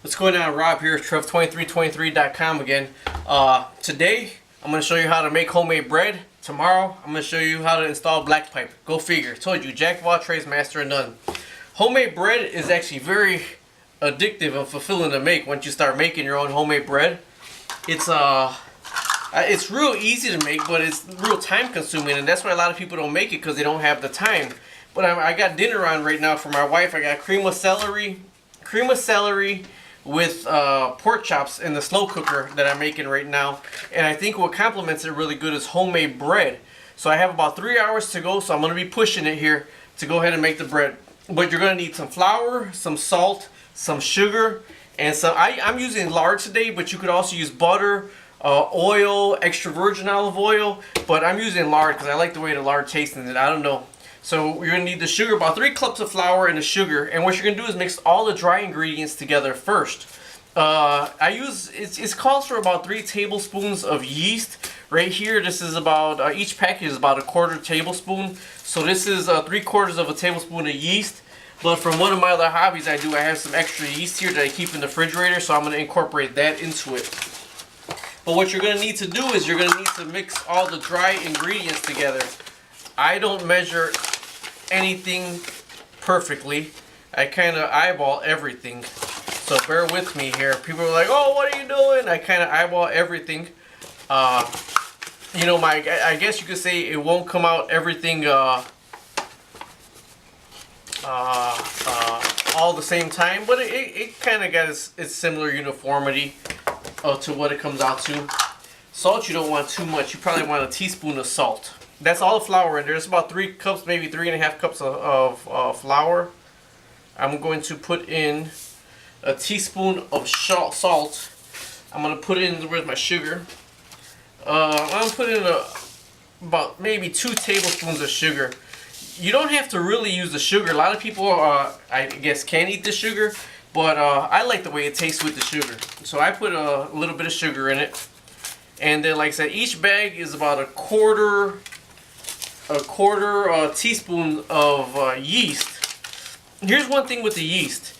What's going on? Rob here, Trev2323.com again. Today, I'm going to show you how to make homemade bread. Tomorrow, I'm going to show you how to install black pipe. Go figure. Told you, jack of all trades, master of none. Homemade bread is actually very addictive and fulfilling to make once you start making your own homemade bread. It's real easy to make, but it's real time consuming, and that's why a lot of people don't make it because they don't have the time. But I got dinner on right now for my wife. I got cream of celery with pork chops in the slow cooker that I'm making right now. And I think what complements it really good is homemade bread. So I have about 3 hours to go, so I'm going to be pushing it here to go ahead and make the bread. But you're going to need some flour, some salt, some sugar, and some. I'm using lard today, but you could also use butter, oil, extra virgin olive oil. But I'm using lard because I like the way the lard tastes in it. I don't know. So you're going to need the sugar, about 3 cups of flour and the sugar. And what you're going to do is mix all the dry ingredients together first. It calls for about 3 tablespoons of yeast. Right here, this is about, each package is about a 1/4 tablespoon. So this is 3/4 of a tablespoon of yeast. But from one of my other hobbies I have some extra yeast here that I keep in the refrigerator. So I'm going to incorporate that into it. But what you're going to need to do is you're going to need to mix all the dry ingredients together. I don't measure anything perfectly. I kind of eyeball everything. So bear with me here. People are like, oh, what are you doing? I kind of eyeball everything. You know, I guess you could say it won't come out everything all the same time, but it kind of got its similar uniformity to what it comes out to. Salt you don't want too much. You probably want a teaspoon of salt. That's all the flour in there. It's about 3 cups, maybe 3.5 cups of flour. I'm going to put in a teaspoon of salt. I'm going to put in, where's my sugar? I'm going to put in about maybe 2 tablespoons of sugar. You don't have to really use the sugar. A lot of people, I guess, can't eat the sugar, but I like the way it tastes with the sugar. So I put a little bit of sugar in it. And then, like I said, each bag is about a quarter teaspoon of yeast. Here's one thing with the yeast.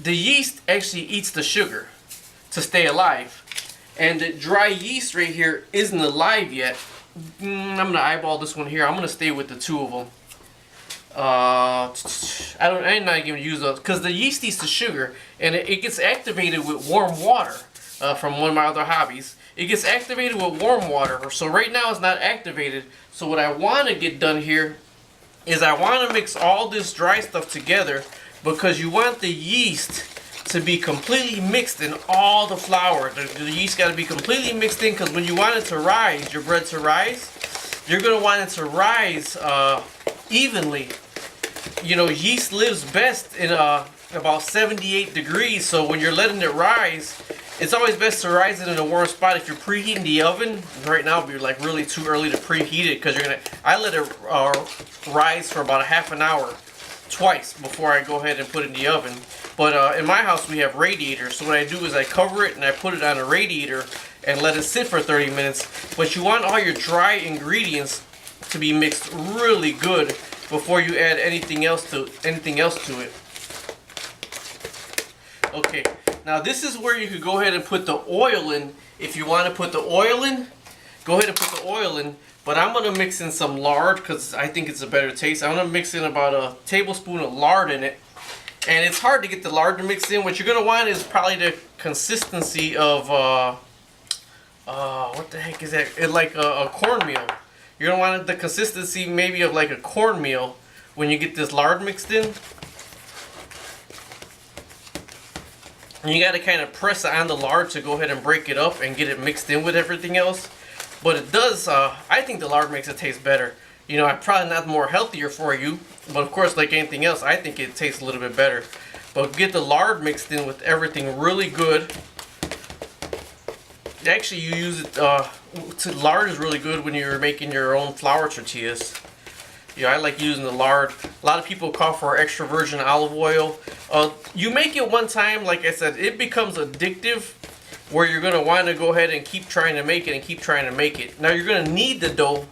The yeast actually eats the sugar to stay alive. And the dry yeast right here isn't alive yet. I'm going to eyeball this one here. I'm going to stay with the 2 of them. I'm not going to use those because the yeast eats the sugar and it gets activated with warm water from one of my other hobbies. It gets activated with warm water. So right now it's not activated. So what I want to get done here is I want to mix all this dry stuff together because you want the yeast to be completely mixed in all the flour. The yeast got to be completely mixed in because when you want it to rise, your bread to rise, you're going to want it to rise evenly. You know, yeast lives best in about 78 degrees. So when you're letting it rise, it's always best to rise it in a warm spot. If you're preheating the oven, right now it'd be like really too early to preheat it because I let it rise for about a half an hour twice before I go ahead and put it in the oven. But in my house we have radiators, so what I do is I cover it and I put it on a radiator and let it sit for 30 minutes. But you want all your dry ingredients to be mixed really good before you add anything else to it. Okay. Now this is where you could go ahead and put the oil in. If you want to put the oil in, go ahead and put the oil in. But I'm going to mix in some lard because I think it's a better taste. I'm going to mix in about a tablespoon of lard in it. And it's hard to get the lard to mix in. What you're going to want is probably the consistency of, what the heck is that? It's like a cornmeal. You're going to want the consistency maybe of like a cornmeal when you get this lard mixed in. And you got to kind of press on the lard to go ahead and break it up and get it mixed in with everything else. But it does, I think the lard makes it taste better. You know, I'm probably not more healthier for you, but of course, like anything else, I think it tastes a little bit better. But get the lard mixed in with everything really good. Actually, you use it, lard is really good when you're making your own flour tortillas. Yeah, I like using the lard. A lot of people call for extra virgin olive oil. You make it one time, like I said, it becomes addictive where you're going to want to go ahead and keep trying to make it and keep trying to make it. Now you're going to knead the dough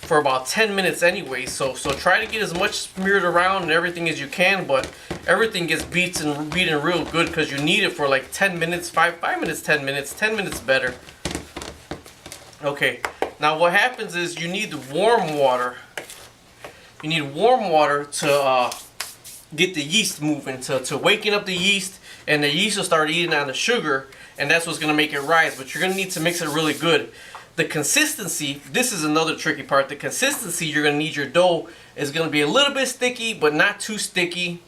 for about 10 minutes anyway. So try to get as much smeared around and everything as you can, but everything gets beaten real good because you need it for like 10 minutes, 5 minutes, 10 minutes, 10 minutes better. Okay, now what happens is you need warm water. You need warm water to get the yeast moving, to waken up the yeast, and the yeast will start eating on the sugar, and that's what's going to make it rise. But you're going to need to mix it really good. The consistency, this is another tricky part. The consistency you're going to need your dough is going to be a little bit sticky, but not too sticky.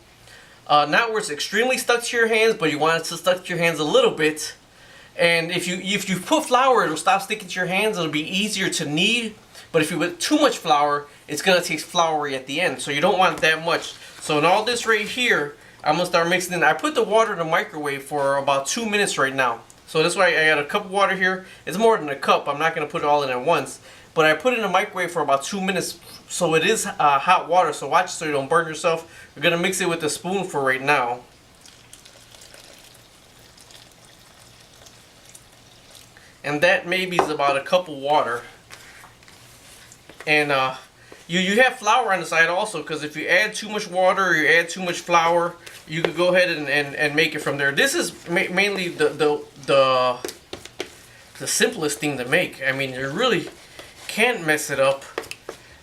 Not where it's extremely stuck to your hands, but you want it to stuck to your hands a little bit. And if you put flour, it'll stop sticking to your hands. It'll be easier to knead. But if you put too much flour, it's going to taste floury at the end. So you don't want that much. So in all this right here, I'm going to start mixing in. I put the water in the microwave for about 2 minutes right now. So that's why I got a cup of water here. It's more than a cup. I'm not going to put it all in at once. But I put it in the microwave for about 2 minutes. So it is hot water. So watch so you don't burn yourself. We're going to mix it with a spoon for right now. And that maybe is about a cup of water. And you have flour on the side also, because if you add too much water or you add too much flour, you could go ahead and make it from there. This is mainly the simplest thing to make. I mean, you really can't mess it up.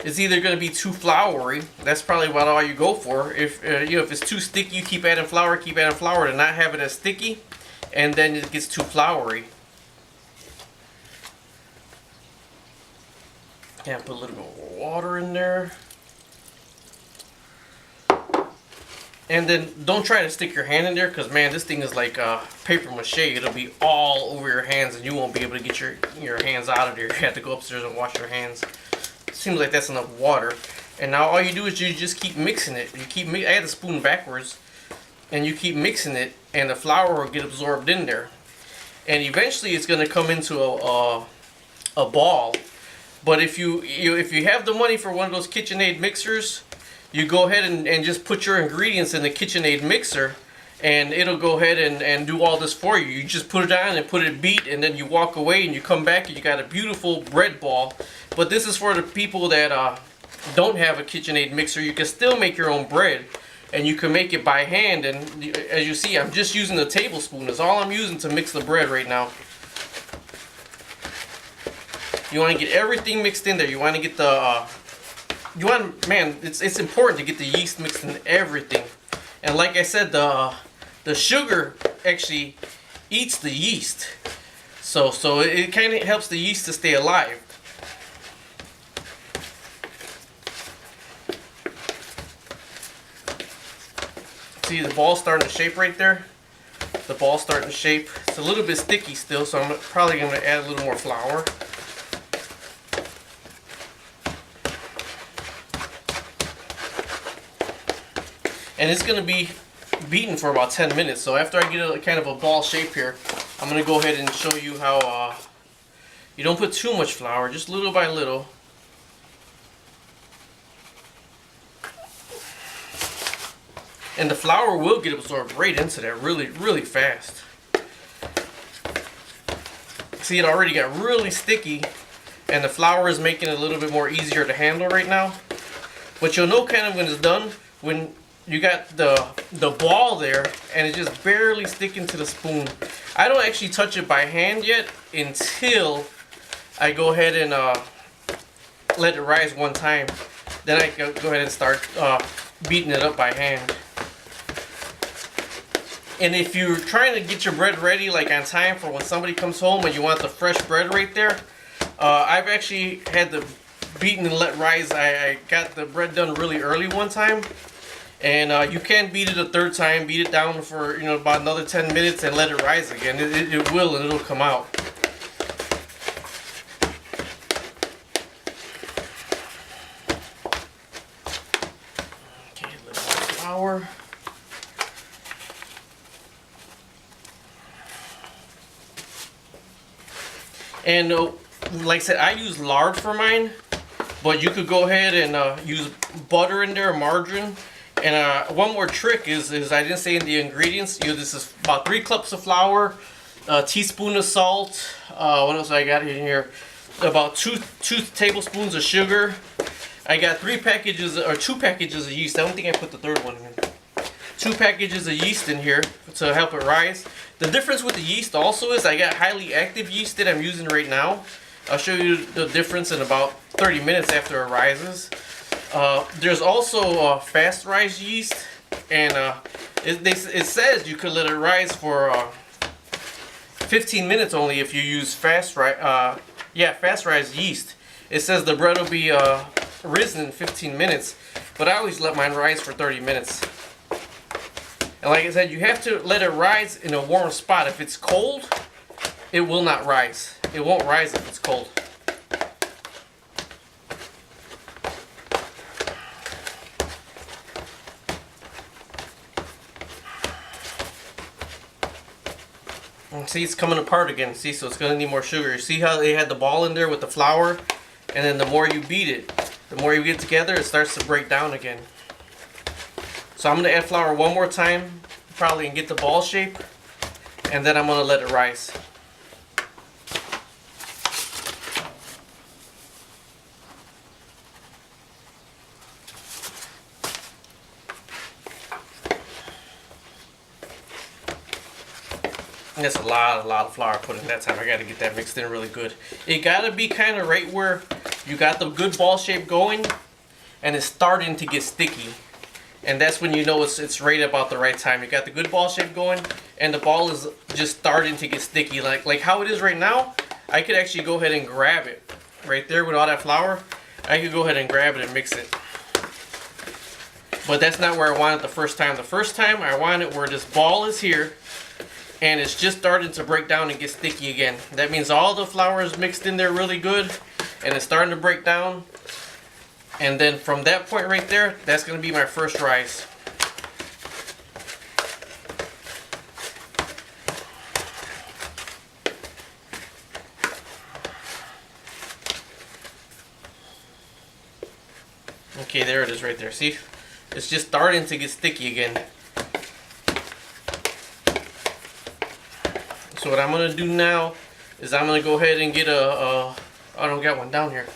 It's either going to be too floury. That's probably about all you go for. If if it's too sticky, you keep adding flour to not have it as sticky, and then it gets too floury. Yeah, put a little bit more water in there. And then don't try to stick your hand in there, because man, this thing is like paper mache. It'll be all over your hands and you won't be able to get your hands out of there. You have to go upstairs and wash your hands. Seems like that's enough water. And now all you do is you just keep mixing it. I had the spoon backwards, and you keep mixing it, and the flour will get absorbed in there. And eventually it's going to come into a ball. But if you have the money for one of those KitchenAid mixers, you go ahead and just put your ingredients in the KitchenAid mixer, and it'll go ahead and do all this for you. You just put it on and put it beat, and then you walk away and you come back and you got a beautiful bread ball. But this is for the people that don't have a KitchenAid mixer. You can still make your own bread, and you can make it by hand. And as you see, I'm just using a tablespoon. That's all I'm using to mix the bread right now. You want to get everything mixed in there. You want to get it's important to get the yeast mixed in everything. And like I said, the sugar actually eats the yeast. So it kind of helps the yeast to stay alive. See the ball starting to shape right there? The ball's starting to shape. It's a little bit sticky still, so I'm probably going to add a little more flour. And it's going to be beaten for about 10 minutes. So after I get a kind of a ball shape here, I'm going to go ahead and show you how you don't put too much flour, just little by little. And the flour will get absorbed right into that really, really fast. See, it already got really sticky, and the flour is making it a little bit more easier to handle right now. But you'll know kind of when it's done, when you got the ball there and it's just barely sticking to the spoon. I don't actually touch it by hand yet until I go ahead and let it rise one time. Then I can go ahead and start beating it up by hand. And if you're trying to get your bread ready like on time for when somebody comes home and you want the fresh bread right there, I've actually had the beaten and let rise. I got the bread done really early one time. And you can beat it a third time, beat it down for about another 10 minutes and let it rise again. It will, and it'll come out. Okay, a little more flour. And like I said, I use lard for mine, but you could go ahead and use butter in there, margarine. And one more trick is I didn't say in the ingredients. This is about 3 cups of flour, a teaspoon of salt. What else I got in here? about two tablespoons of sugar. I got 2 packages of yeast. I don't think I put the third one in. 2 packages of yeast in here to help it rise. The difference with the yeast also is I got highly active yeast that I'm using right now. I'll show you the difference in about 30 minutes after it rises. There's also fast rise yeast, and it says you could let it rise for 15 minutes only if you use fast rise yeast. It says the bread will be risen in 15 minutes, but I always let mine rise for 30 minutes. And like I said, you have to let it rise in a warm spot. If it's cold, it will not rise. It won't rise if it's cold. And see, it's coming apart again. See, so it's going to need more sugar. See how they had the ball in there with the flour? And then the more you beat it, the more you get together, it starts to break down again. So I'm going to add flour one more time, probably, and get the ball shape. And then I'm going to let it rise. And that's a lot of flour put in that time. I got to get that mixed in really good. It got to be kind of right where you got the good ball shape going and it's starting to get sticky. And that's when you know it's right about the right time. You got the good ball shape going and the ball is just starting to get sticky. Like how it is right now, I could actually go ahead and grab it right there with all that flour. I could go ahead and grab it and mix it. But that's not where I want it the first time. The first time I want it where this ball is here and it's just starting to break down and get sticky again. That means all the flour is mixed in there really good and it's starting to break down. And then from that point right there, that's going to be my first rise. Okay, there it is right there. See? It's just starting to get sticky again. So what I'm going to do now is I'm going to go ahead and get I don't got one down here.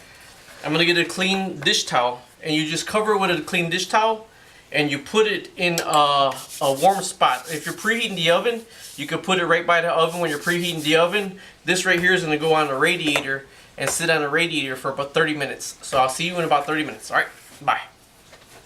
I'm going to get a clean dish towel, and you just cover it with a clean dish towel and you put it in a warm spot. If you're preheating the oven, you could put it right by the oven when you're preheating the oven. This right here is going to go on a radiator and sit on a radiator for about 30 minutes. So I'll see you in about 30 minutes. Alright, bye.